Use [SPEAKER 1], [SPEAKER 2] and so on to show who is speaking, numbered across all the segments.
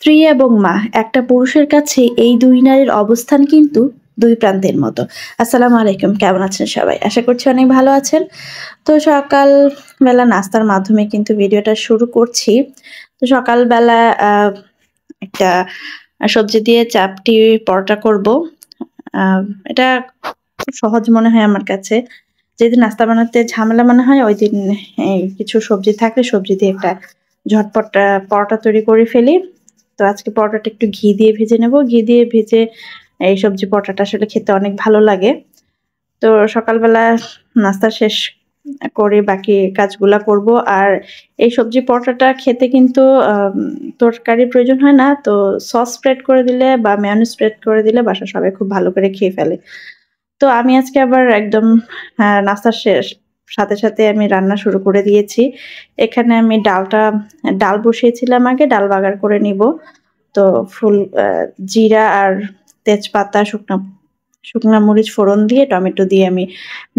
[SPEAKER 1] স্ত্রী এবং মা একটা পুরুষের কাছে এই দুই নারীর অবস্থান কিন্তু দুই প্রান্তের মতো। আসসালামু আলাইকুম, কেমন আছেন সবাই? আশা করছি অনেক ভালো আছেন। তো সকালবেলা নাস্তার মাধ্যমে কিন্তু ভিডিওটা শুরু করছি। তো সকালবেলা একটা সবজি দিয়ে চাপটি পরোটা করব। আ এটা খুব সহজ মনে হয় আমার কাছে। যেদিন নাস্তা বানাতে ঝামেলা মনে হয় ওইদিন কিছু সবজি থাকলে সবজি দিয়ে একটা ঝটপট পরোটা তৈরি করে ফেলি। তো আজকে পরোটাটা একটু ঘি দিয়ে ভেজে নেব। ঘি দিয়ে ভেজে এই সবজি পরোটাটা আসলে খেতে অনেক ভালো লাগে। তো সকালবেলা নাস্তা শেষ করে বাকি কাজগুলা করব। আর এই সবজি পরোটাটা খেতে কিন্তু তরকারির প্রয়োজন হয় না। তো সস স্প্রেড করে দিলে বা মেয়োনিজ স্প্রেড করে দিলে বাসার সবাই খুব ভালো করে খেয়ে ফেলে। তো আমি আজকে আবার একদম নাস্তা শেষ সাথে আমি রান্না শুরু করে দিয়েছি। এখানে আমি ডাল বসিয়েছিলাম আগে, ডাল বাগার করে নিব। তো জিরা আর তেজপাতা, শুকনা মরিচ ফোড়ন দিয়ে টমেটো দিয়ে আমি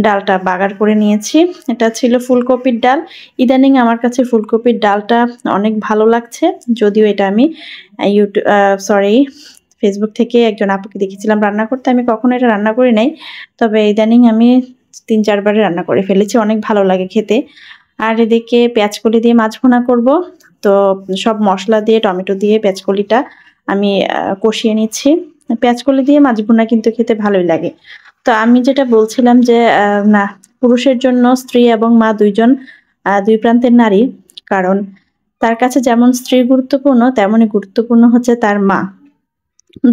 [SPEAKER 1] ডালটা বাগার করে নিয়েছি। এটা ছিল ফুলকপির ডাল। ইদানিং আমার কাছে ফুলকপির ডালটা অনেক ভালো লাগছে। যদিও এটা আমি ফেসবুক থেকে একজন আপুকে দেখেছিলাম রান্না করতে। আমি কখনো এটা রান্না করি নাই। তবে ইদানিং আমি ৩-৪ বারে রান্না করে ফেলেছি। অনেক ভালো লাগে খেতে। আর এদিকে পেঁয়াজকলি দিয়ে মাছ ভুনা করব। তো সব মসলা দিয়ে টমেটো দিয়ে পেঁয়াজকলিটা আমি কষিয়ে নিচ্ছি। পেঁয়াজকলি দিয়ে মাছ ভুনা কিন্তু খেতে ভালোই লাগে। তো আমি যেটা বলছিলাম যে না, পুরুষের জন্য স্ত্রী এবং মা দুই প্রান্তের নারী। কারণ তার কাছে যেমন স্ত্রী গুরুত্বপূর্ণ তেমনই গুরুত্বপূর্ণ হচ্ছে তার মা।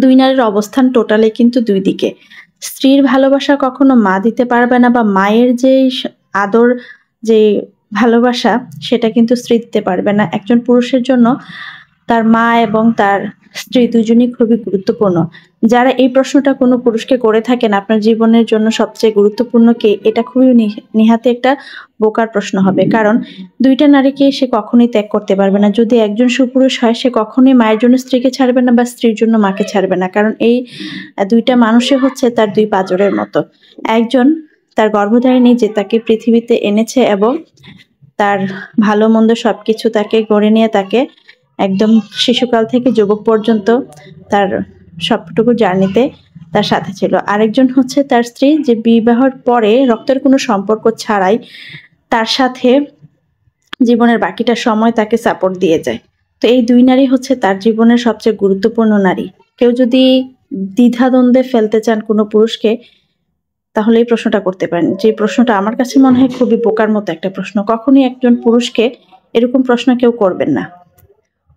[SPEAKER 1] দুই নারীর অবস্থান টোটালি কিন্তু দুই দিকে। স্ত্রীর ভালোবাসা কখনো মা দিতে পারবে না, বা মায়ের যে আদর, যে ভালোবাসা, সেটা কিন্তু স্ত্রী দিতে পারবে না। একজন পুরুষের জন্য তার মা এবং তার স্ত্রী দুজনই খুবই গুরুত্বপূর্ণ। যারা এই প্রশ্নটা কোনো পুরুষকে করে থাকেন, আপনার জীবনের জন্য সবচেয়ে গুরুত্বপূর্ণ কে, এটা খুবই নিহাতে একটা বোকার প্রশ্ন হবে। কারণ দুইটা নারীকে সে কখনোই ত্যাগ করতে পারবে না। যদি একজন সুপুরুষ হয়, সে কখনোই মায়ের জন্য স্ত্রীকে ছাড়বে না বা স্ত্রীর জন্য মাকে ছাড়বে না। কারণ এই দুইটা মানুষই হচ্ছে তার দুই পাঁজরের মতো। একজন তার গর্ভধারিণী, যে তাকে পৃথিবীতে এনেছে এবং তার ভালো মন্দ সবকিছু তাকে গড়ে নিয়ে তাকে একদম শিশুকাল থেকে যুবক পর্যন্ত তার সবটুকু জার্নিতে তার সাথে ছিল। আরেকজন হচ্ছে তার স্ত্রী, যে বিবাহের পরে রক্তের কোনো সম্পর্ক ছাড়াই তার সাথে জীবনের বাকিটা সময় তাকে সাপোর্ট দিয়ে যায়। তো এই দুই নারী হচ্ছে তার জীবনের সবচেয়ে গুরুত্বপূর্ণ নারী। কেউ যদি দ্বিধাদ্বন্দ্বে ফেলতে চান কোনো পুরুষকে, তাহলে এই প্রশ্নটা করতে পারেন। যে প্রশ্নটা আমার কাছে মনে হয় খুবই বোকার মতো একটা প্রশ্ন। কখনোই একজন পুরুষকে এরকম প্রশ্ন কেউ করবেন না।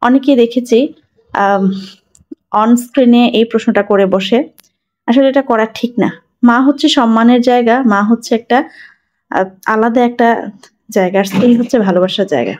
[SPEAKER 1] অনেকেই দেখেছি অন স্ক্রিনে এই প্রশ্নটা করে বসে। আসলে এটা করা ঠিক না। মা হচ্ছে সম্মানের জায়গা, মা হচ্ছে একটা আলাদা একটা জায়গা, স্ত্রী হচ্ছে ভালোবাসার জায়গা।